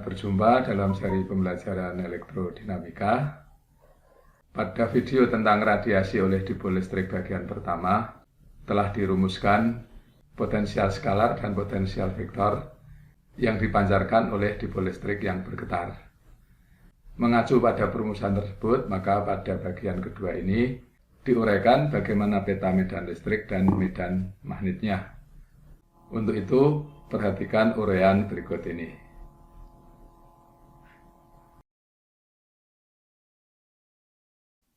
Selamat berjumpa dalam seri pembelajaran elektrodinamika. Pada video tentang radiasi oleh dipol listrik bagian pertama, telah dirumuskan potensial skalar dan potensial vektor yang dipancarkan oleh dipol listrik yang bergetar. Mengacu pada perumusan tersebut, maka pada bagian kedua ini diuraikan bagaimana peta medan listrik dan medan magnetnya. Untuk itu, perhatikan uraian berikut ini.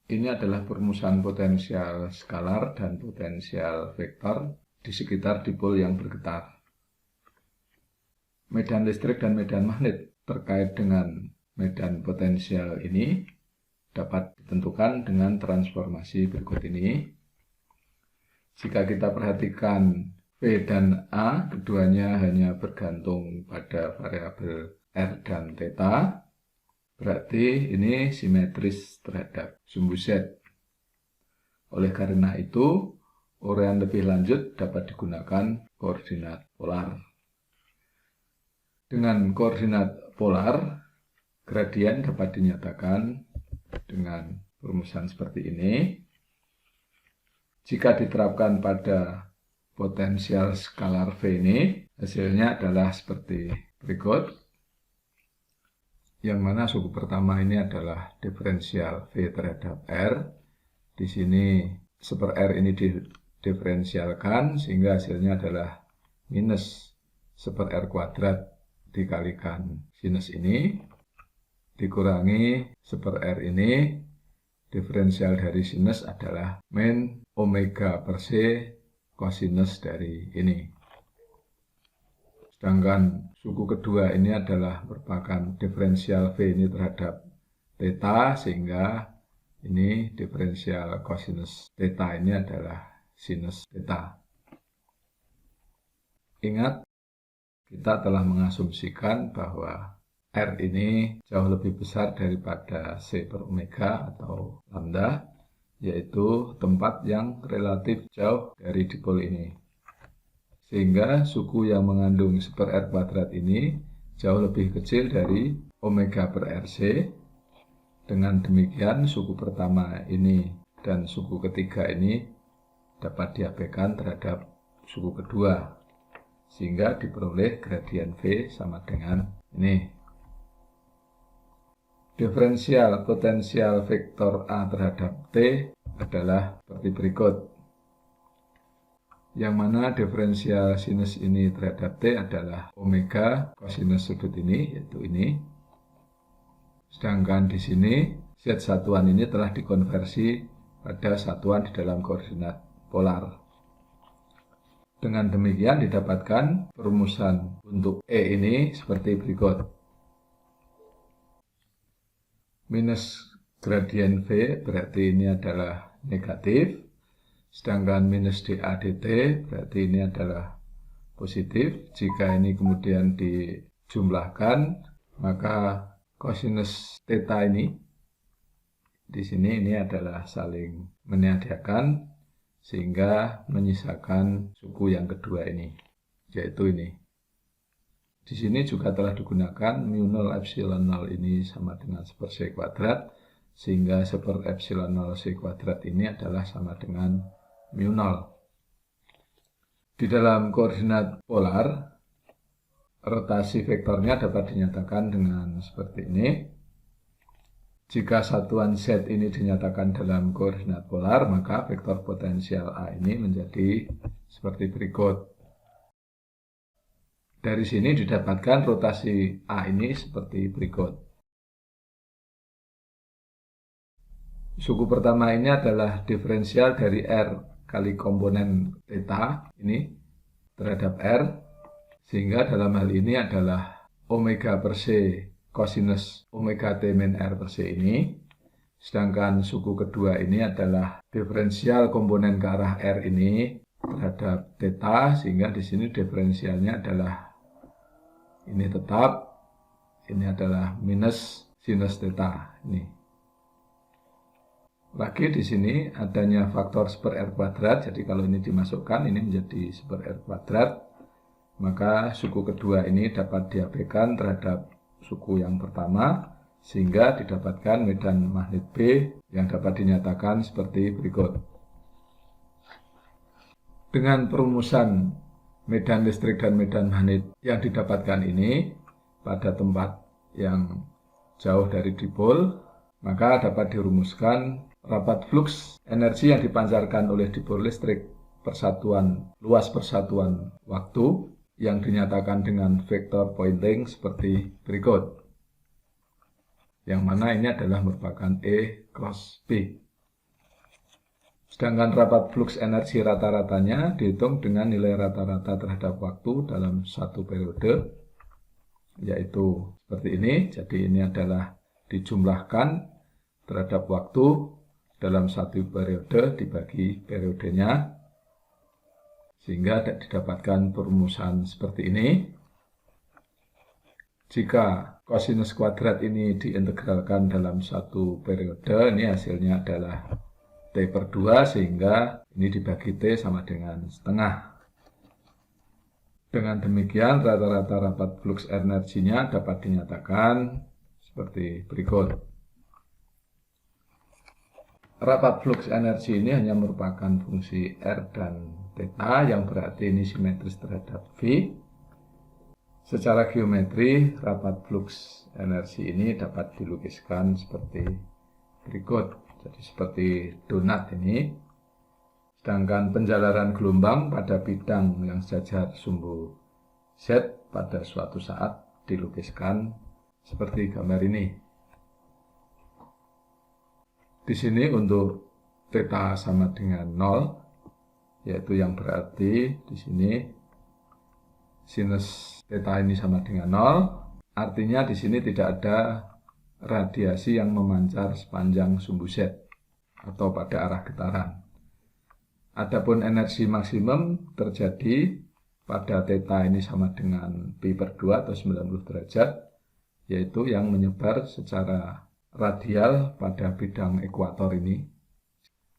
Ini adalah perumusan potensial skalar dan potensial vektor di sekitar dipol yang bergetar. Medan listrik dan medan magnet terkait dengan medan potensial ini dapat ditentukan dengan transformasi berikut ini. Jika kita perhatikan V dan A, keduanya hanya bergantung pada variabel R dan theta. Berarti ini simetris terhadap sumbu Z. Oleh karena itu, uraian lebih lanjut dapat digunakan koordinat polar. Dengan koordinat polar, gradien dapat dinyatakan dengan perumusan seperti ini. Jika diterapkan pada potensial skalar V ini, hasilnya adalah seperti berikut. Yang mana suku pertama ini adalah diferensial V terhadap R. Di sini 1/R ini didiferensialkan sehingga hasilnya adalah minus 1/R kuadrat dikalikan sinus ini dikurangi 1/R ini. Diferensial dari sinus adalah min omega per C kosinus dari ini. Sedangkan suku kedua ini adalah merupakan diferensial V ini terhadap theta, sehingga ini diferensial kosinus theta ini adalah sinus theta. Ingat, kita telah mengasumsikan bahwa R ini jauh lebih besar daripada C per omega atau lambda, yaitu tempat yang relatif jauh dari dipol ini. Sehingga suku yang mengandung 1/R kuadrat ini jauh lebih kecil dari omega per RC. Dengan demikian, suku pertama ini dan suku ketiga ini dapat diabaikan terhadap suku kedua. Sehingga diperoleh gradien V sama dengan ini. Diferensial potensial vektor A terhadap T adalah seperti berikut. Yang mana diferensial sinus ini terhadap T adalah omega kosinus sudut ini, yaitu ini. Sedangkan di sini Z satuan ini telah dikonversi pada satuan di dalam koordinat polar. Dengan demikian didapatkan perumusan untuk E ini seperti berikut. Minus gradien V berarti ini adalah negatif. Sedangkan minus dA dt berarti ini adalah positif. Jika ini kemudian dijumlahkan, maka kosinus theta ini di sini ini adalah saling meniadakan sehingga menyisakan suku yang kedua ini, yaitu ini. Di sini juga telah digunakan mu 0 epsilon 0 ini sama dengan 1/C kuadrat, sehingga 1/epsilon 0 C kuadrat ini adalah sama dengan mu 0. Di dalam koordinat polar, rotasi vektornya dapat dinyatakan dengan seperti ini. Jika satuan Z ini dinyatakan dalam koordinat polar, maka vektor potensial A ini menjadi seperti berikut. Dari sini didapatkan rotasi A ini seperti berikut. Suku pertama ini adalah diferensial dari R kali komponen theta ini terhadap R, sehingga dalam hal ini adalah omega per C kosinus omega T min R per C ini. Sedangkan suku kedua ini adalah diferensial komponen ke arah R ini terhadap theta, sehingga di sini diferensialnya adalah ini tetap, ini adalah minus sinus theta ini. Lagi di sini adanya faktor 1/R kuadrat, jadi kalau ini dimasukkan ini menjadi 1/R kuadrat, maka suku kedua ini dapat diabaikan terhadap suku yang pertama, sehingga didapatkan medan magnet B yang dapat dinyatakan seperti berikut. Dengan perumusan medan listrik dan medan magnet yang didapatkan ini pada tempat yang jauh dari dipol, maka dapat dirumuskan rapat flux energi yang dipancarkan oleh dipol listrik luas persatuan waktu yang dinyatakan dengan vektor Poynting seperti berikut. Yang mana ini adalah merupakan E cross B. Sedangkan rapat flux energi rata-ratanya dihitung dengan nilai rata-rata terhadap waktu dalam satu periode, yaitu seperti ini. Jadi ini adalah dijumlahkan terhadap waktu dalam satu periode dibagi periodenya, sehingga didapatkan perumusan seperti ini. Jika kosinus kuadrat ini diintegralkan dalam satu periode, ini hasilnya adalah T per 2, sehingga ini dibagi T sama dengan setengah. Dengan demikian, rata-rata rapat flux energinya dapat dinyatakan seperti berikut. Rapat flux energi ini hanya merupakan fungsi R dan theta yang berarti ini simetris terhadap V. Secara geometri, rapat flux energi ini dapat dilukiskan seperti berikut. Jadi seperti donat ini. Sedangkan penjalaran gelombang pada bidang yang sejajar sumbu Z pada suatu saat dilukiskan seperti gambar ini. Di sini untuk theta sama dengan 0, yaitu yang berarti di sini sinus theta ini sama dengan 0, artinya di sini tidak ada radiasi yang memancar sepanjang sumbu Z atau pada arah getaran. Adapun energi maksimum terjadi pada theta ini sama dengan pi per 2 atau 90 derajat, yaitu yang menyebar secara radial pada bidang ekuator ini,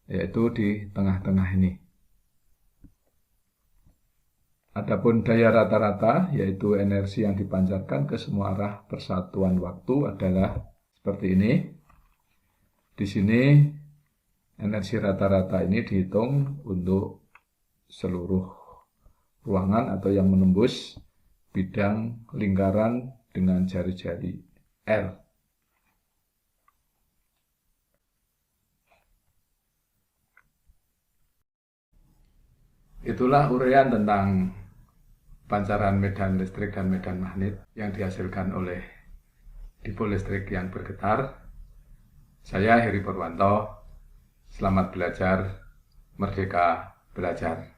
yaitu di tengah-tengah ini. Adapun daya rata-rata, yaitu energi yang dipancarkan ke semua arah persatuan waktu, adalah seperti ini. Di sini energi rata-rata ini dihitung untuk seluruh ruangan atau yang menembus bidang lingkaran dengan jari-jari R. Itulah uraian tentang pancaran medan listrik dan medan magnet yang dihasilkan oleh dipol listrik yang bergetar. Saya Heri Purwanto, selamat belajar, merdeka belajar.